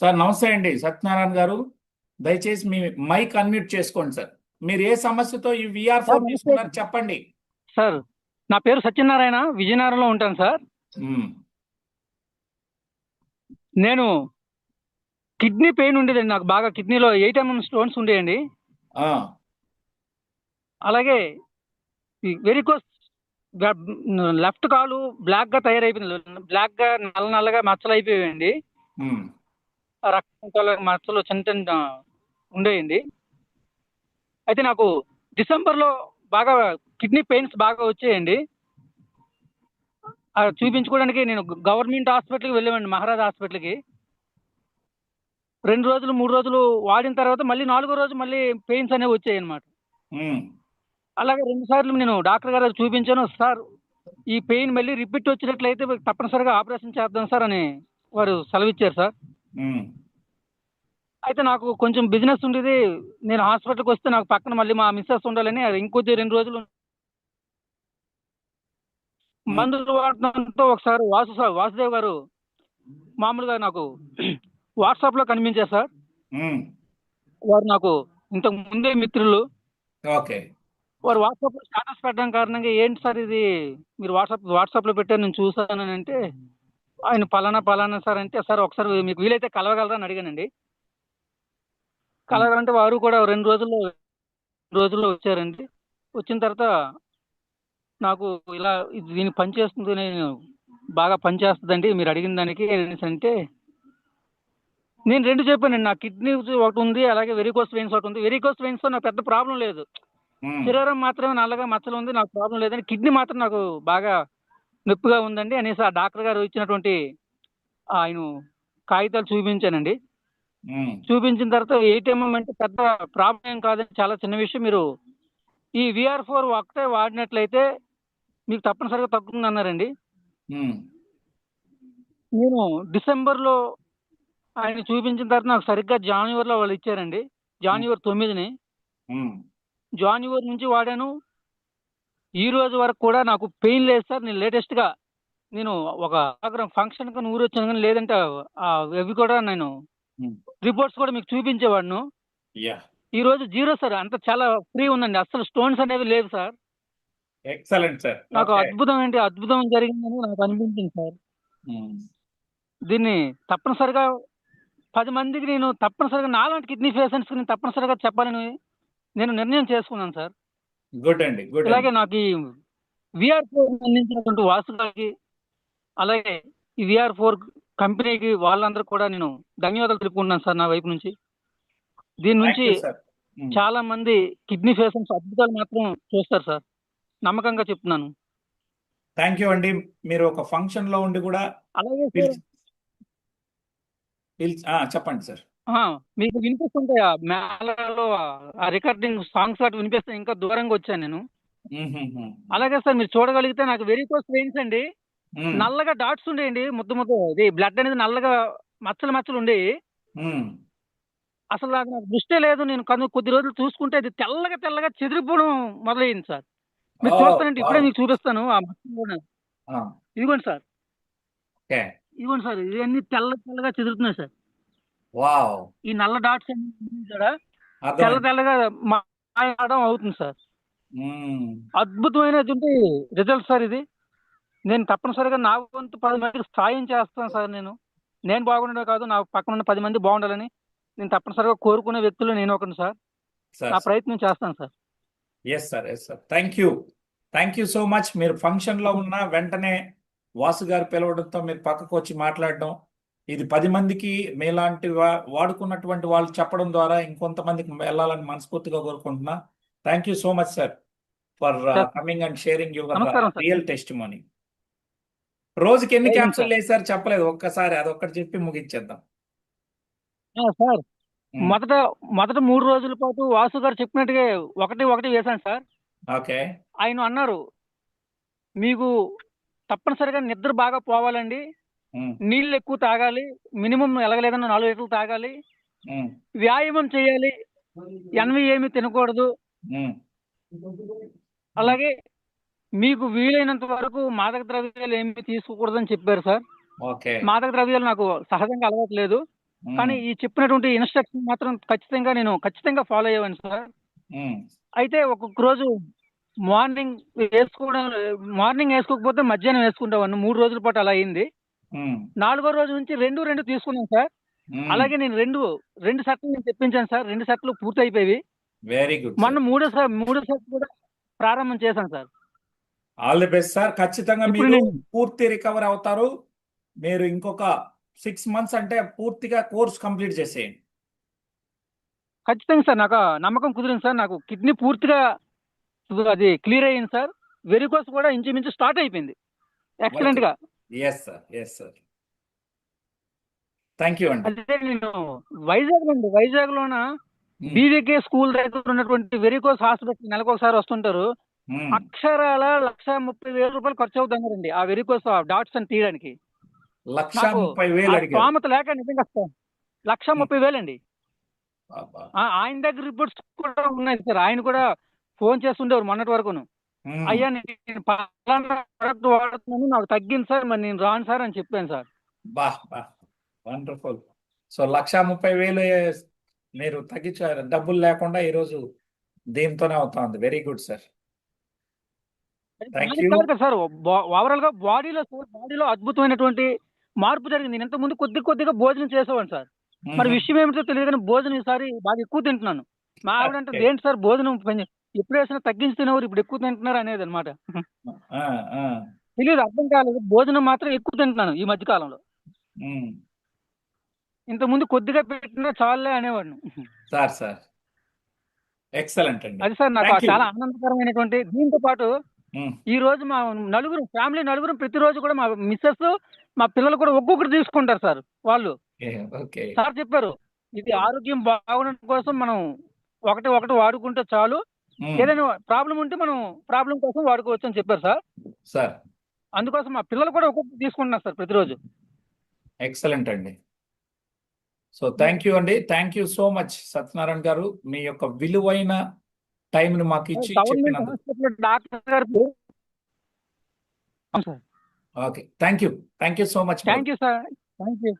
Sir నమస్తే అండి సత్యనారాయణ గారు. దయచేసి మీ మైక్ అన్మ్యూట్ చేసుకోండి సార్. మీరు ఏ సమస్యతో ఈ విఆర్ సార్ ఫోర్ నమస్తే తీసుకున్నారు చెప్పండి. సార్. నా పేరు సత్యనారాయణ, విజయనగరంలో ఉంటాను సార్. మ్మ్. నేను కిడ్నీ పెయిన్ ఉండేదండి, నాకు బాగా కిడ్నీలో 8 mm స్టోన్స్ ఉండేయండి. ఆ, అలాగే ఈ వెరికోస్ లెఫ్ట్ కాలు బ్లాక్ గా తయారైపోయింది, బ్లాక్ గా నల్ల నల్లగా మచ్చలు అయిపోయాయండి. మ్మ్. ఆ రక్తం కల మచ్చలు చిన్న చిన్న ఉండేయండి. అయితే నాకు డిసెంబర్లో బాగా కిడ్నీ పెయిన్స్ బాగా వచ్చాయండి. చూపించుకోవడానికి నేను గవర్నమెంట్ హాస్పిటల్కి వెళ్ళామండి, మహారాజ్ హాస్పిటల్కి. 2 రోజులు 3 రోజులు వాడిన తర్వాత మళ్ళీ 4వ రోజు మళ్ళీ పెయిన్స్ అనేవి వచ్చాయి అనమాట. మ్మ్. అలాగే 2 సార్లు నేను డాక్టర్ గారు చూపించాను. సార్, ఈ పెయిన్ మళ్ళీ రిపీట్ వచ్చినట్లయితే తప్పనిసరిగా ఆపరేషన్ చేద్దాం సార్ అని వారు సెలవిచ్చారు సార్. మ్మ్. అయితే నాకు కొంచెం బిజినెస్ ఉండేది. నేను హాస్పిటల్కి వస్తే నాకు పక్కన మళ్ళీ మా మిస్సెస్ ఉండాలని ఇంకొద్ది 2 రోజులు మ్మ్. మందులు వాడటంతో ఒకసారి వాసుదేవ్ గారు మామూలుగా నాకు వాట్సాప్లో కనిపించారు సార్. మ్మ్. వారు నాకు ఇంతకు ముందే మిత్రులు. ఓకే. వారు వాట్సాప్లో స్టేటస్ పెట్టడం కారణంగా ఏంటి సార్ ఇది మీరు వాట్సాప్లో పెట్టారు, నేను చూసానని అంటే, ఆయన పలానా సార్ అంటే, సార్ ఒకసారి మీకు వీలైతే కలవగలరా అని అడిగానండి. కలవాలంటే వారు కూడా 2 రోజుల్లో వచ్చారండి. వచ్చిన తర్వాత నాకు ఇలా దీనికి పనిచేస్తుంది, నేను బాగా పనిచేస్తుందండి మీరు అడిగిన దానికి అనేసి అంటే, నేను 2 చెప్పానండి. నా కిడ్నీ ఒకటి ఉంది, అలాగే వెరికోస్ వెయిన్స్ ఒకటి ఉంది. వెరికోస్ వెయిన్స్ తో నాకు పెద్ద ప్రాబ్లం లేదు, మ్మ్. శరీరం మాత్రమే నల్లగా మచ్చలు ఉంది, నాకు ప్రాబ్లం లేదని. కిడ్నీ మాత్రం నాకు బాగా నొప్పిగా ఉందండి అనేసి ఆ డాక్టర్ గారు ఇచ్చినటువంటి ఆయన కాగితాలు చూపించానండి. మ్మ్. చూపించిన తర్వాత 8 mm అంటే పెద్ద ప్రాబ్లం ఏం కాదని, చాలా చిన్న విషయం, మీరు ఈ VR4 ఒకటే వాడినట్లయితే మీకు తప్పనిసరిగా తగ్గుతుంది అన్నారండి. మ్మ్. నేను డిసెంబర్లో ఆయన చూపించిన తర్వాత నాకు సరిగ్గా జనవరిలో వాళ్ళు ఇచ్చారండి, జనవరి 9ని. మ్మ్. జనవరి నుంచి వాడాను. ఈ రోజు వరకు కూడా నాకు పెయిన్ లేదు సార్. నేను లేటెస్ట్గా నేను ఒక ఫంక్షన్ కి ఊరు వచ్చాను, కానీ లేదంటే అవి కూడా నేను మ్మ్. రిపోర్ట్స్ కూడా మీకు చూపించేవాడును. యా, ఈ రోజు జీరో సార్, అంత చాలా ఫ్రీ ఉందండి, అసలు స్టోన్స్ అనేవి లేవు సార్. Excellent sir. నాకు ఓకే. అద్భుతం జరిగిందని నాకు అనిపించింది సార్. మ్మ్. దీన్ని తప్పనిసరిగా 10 మందికి నేను తప్పనిసరిగా నాలాంటి కిడ్నీ పేషెంట్స్కి నేను తప్పనిసరిగా చెప్పాలని నేను నిర్ణయం చేసుకున్నాను సార్. గుడ్ అండి, గుడ్ అండి. ఇలాగే నాకు ఈ VR4 అందించినటువంటి వాసు గారికి, అలాగే ఈ VR4 కంపెనీకి, వాళ్ళందరూ కూడా నేను ధన్యవాదాలు తెలుపుకుంటున్నాను సార్ నా వైపు నుంచి. దీని థ్యాంక్ నుంచి యూ సార్. చాలా మంది కిడ్నీ పేషెంట్స్ అద్భుతాలు మాత్రం చూస్తారు సార్, నమ్మకంగా చెప్తున్నాను. థ్యాంక్ యూ అండి. మీరు ఒక ఫంక్షన్ లో ఉండి కూడా అలాగే సార్, పిలిచి చెప్పండి సార్. మీకు వినిపిస్తుంటాయి ఆ మేళలో ఆ రికార్డింగ్ సాంగ్స్ అటు వినిపిస్తే ఇంకా దూరంగా వచ్చాను నేను. మ్మ్. అలాగే సార్, మీరు చూడగలిగితే నాకు వెరికోస్ వెయిన్స్ అండి, మ్మ్. నల్లగా డాట్స్ ఉండేయండి, ముద్ద ఇది బ్లడ్ అనేది నల్లగా మచ్చలు ఉండేవి. మ్మ్. అసలు నాకు దృష్టే లేదు. నేను కొద్ది రోజులు చూసుకుంటే అది తెల్లగా చెదిరిపోవడం మొదలయ్యింది సార్. మీరు ఓ, చూస్తానంటే ఇప్పుడే వావ్. మీకు చూపిస్తాను ఆ మచ్చలు కూడా. ఆ, ఇదిగోండి సార్, ఓకే. ఇదిగోండి సార్, ఇవన్నీ తెల్లగా చెదురుతున్నాయి సార్. వావ్. ఈ నల్ల డాట్స్ అన్ని కూడా అర్థమైంది. తెల్లగా మాయడం అవుతుంది సార్. మ్మ్. అద్భుతమైనటువంటి రిజల్ట్ సార్ ఇది. నేను తప్పనిసరిగా నా వంతు 10 మందికి సాయం చేస్తాను సార్. నేను బాగుండడం కాదు, నా పక్కన ఉన్న 10 మంది బాగుండాలని నేను తప్పనిసరిగా కోరుకునే వ్యక్తులు నేను ఒకరిని సార్. సార్ నా ప్రయత్నం చేస్తాను sir. Yes sir, yes sir. Thank you so much. మీరు ఫంక్షన్ లో ఉన్న వెంటనే వాసు గారు పిలవడంతో మీరు పక్కకు వచ్చి మాట్లాడడం, ఇది 10 మందికి మీలాంటి వాడుకున్నటువంటి వాళ్ళు చెప్పడం ద్వారా ఇంకొంతమందికి వెళ్ళాలని మనస్ఫూర్తిగా కోరుకుంటున్నా. Thank you so much sir for coming and sharing your నమస్కారం సార్. Real testimony. రోజుకి ఎన్ని జై హింద్ క్యాప్సూల్ సార్. వేసారు చెప్పలేదు, ఒక్కసారి అదొక్కటి చెప్పి ముగించేద్దాం. సార్, మ్మ్. మొదట 3 రోజుల పాటు వాసు గారు చెప్పినట్టుగా ఒకటి వేశాను సార్. ఓకే. ఆయన అన్నారు, మీకు తప్పనిసరిగా నిద్ర బాగా పోవాలండి, మ్మ్. నీళ్ళు ఎక్కువ తాగాలి, మినిమం ఎలాగలేదన్నా 4 లీటర్లు తాగాలి, మ్మ్. వ్యాయామం చేయాలి, ఎన్వి ఏమి తినకూడదు, మ్మ్. అలాగే మీకు వీలైనంత వరకు మాదక ద్రవ్యాలు ఏమి తీసుకోకూడదని చెప్పారు సార్. ఓకే. మాదక ద్రవ్యాలు నాకు సహజంగా అలవాటు లేదు. కానీ ఈ చెప్పినటువంటి ఇన్స్ట్రక్షన్ మాత్రం ఖచ్చితంగా ఫాలో అయ్యేవాడిని సార్. అయితే ఒక్కొక్క రోజు మార్నింగ్ మార్నింగ్ వేసుకోకపోతే మధ్యాహ్నం వేసుకుంటావాడిని. 3 రోజుల పాటు అలా అయింది. 4వ రోజు నుంచి రెండు తీసుకున్నాను సార్. అలాగే నేను రెండు సెట్లు నేను తెప్పించాను సార్. 2 సెట్లు పూర్తి అయిపోయి వెరీ గుడ్. మొన్న మూడో సెట్ కూడా ప్రారంభం చేశాను sir. All the best sir. ఖచ్చితంగా ఇప్పుడు మీరు నేను పూర్తి రికవర్ అవుతారు. మీరు ఇంకొక 6 మంత్స్ అంటే పూర్తిగా కోర్స్ కంప్లీట్ చేసేయండి. ఖచ్చితంగా సార్ నాకు ఆ నమ్మకం కుదిరింది సార్. నాకు కిడ్నీ పూర్తిగా అది క్లియర్ అయ్యింది సార్. వెరికోస్ కూడా ఇంచుమించు స్టార్ట్ అయిపోయింది ఎక్సలెంట్ గా. Yes sir, yes sir. Thank you అండి. అదే నేను వైజాగ్ లోన బీవీకే స్కూల్ దగ్గర ఉన్నటువంటి వెరికోస్ హాస్పిటల్ నెలకు ఒకసారి వస్తుంటారు. అక్షరాల 1,30,000 ఖర్చు అవుతున్నారండి ఆ వెరికోస్ డాట్స్ అని తీయడానికి. నాకు 1,30,000 ఆ అడిగారు. స్తోమత లేక నిజంగా 1,30,000 అండి. బాబా. ఆయన దగ్గర రిపోర్ట్స్ కూడా ఉన్నాయి సార్. ఆయన కూడా ఫోన్ చేస్తుండేవారు మొన్నటి వరకును. అయ్యా నేను పలానా ప్రోడక్ట్ వాడుతున్నాను, నాకు తగ్గింది సార్, మరి నేను రాను సార్ అని చెప్పాను సార్. బా బా వండర్ఫుల్. సో 1,30,000 మీరు తగ్గించారు. డబ్బులు లేకుండా ఈరోజు దీంతోనే అవుతా ఉంది. Very good sir. Thank you. Sir overall గా బాడీలో అద్భుతమైనటువంటి మార్పు జరిగింది. నేను ఇంతకుముందు కొద్దిగా భోజనం చేసేవాడిని సార్. మరి విషయం ఏమిటో తెలియదు కానీ భోజనం ఈసారి బాగా ఎక్కువ తింటున్నాను. మా ఆవిడ అంటే ఏంటి సార్ భోజనం ఎప్పుడు వేసినా తగ్గించి తినేవారు, ఇప్పుడు ఎక్కువ తింటున్నారు అనేది అనమాట. తెలియదు, అర్థం కాలేదు. భోజనం మాత్రం ఎక్కువ తింటున్నాను ఈ మధ్య కాలంలో. ఇంతకుముందు కొద్దిగా పెట్టినా చాలే అనేవాడిని. సార్ ఎక్సలెంట్ అండి. అది సార్ నాకు Thank you. చాలా ఆనందకరమైనటువంటి. దీంతో పాటు ఈ రోజు మా ఫ్యామిలీ నలుగురు ప్రతిరోజు కూడా మా మిస్సెస్ మా పిల్లలు కూడా ఒక్కొక్కరు తీసుకుంటారు సార్. వాళ్ళు ఓకే. సార్ చెప్పారు ఇది ఆరోగ్యం బాగుండడం కోసం మనం ఒకటి వాడుకుంటే చాలు, ఏదైనా ప్రాబ్లం ఉంటే మనం ప్రాబ్లం కోసం వాడుకోవచ్చు అని చెప్పారు సార్. సార్ అందుకోసం మా పిల్లలు కూడా ఒక్కొక్కటి తీసుకుంటున్నారు సార్ ప్రతిరోజు. ఎక్సలెంట్ అండి. సో థ్యాంక్ యూ అండి. Thank you so much Satyanarayana గారు, మీ యొక్క విలువైన టైంని మాకు ఇచ్చి గవర్నమెంట్ చెప్పినందుకు. హాస్పిటల్ డాక్టర్ గారు. అవును sir. Okay, thank you so much. Thank you sir. Thank you.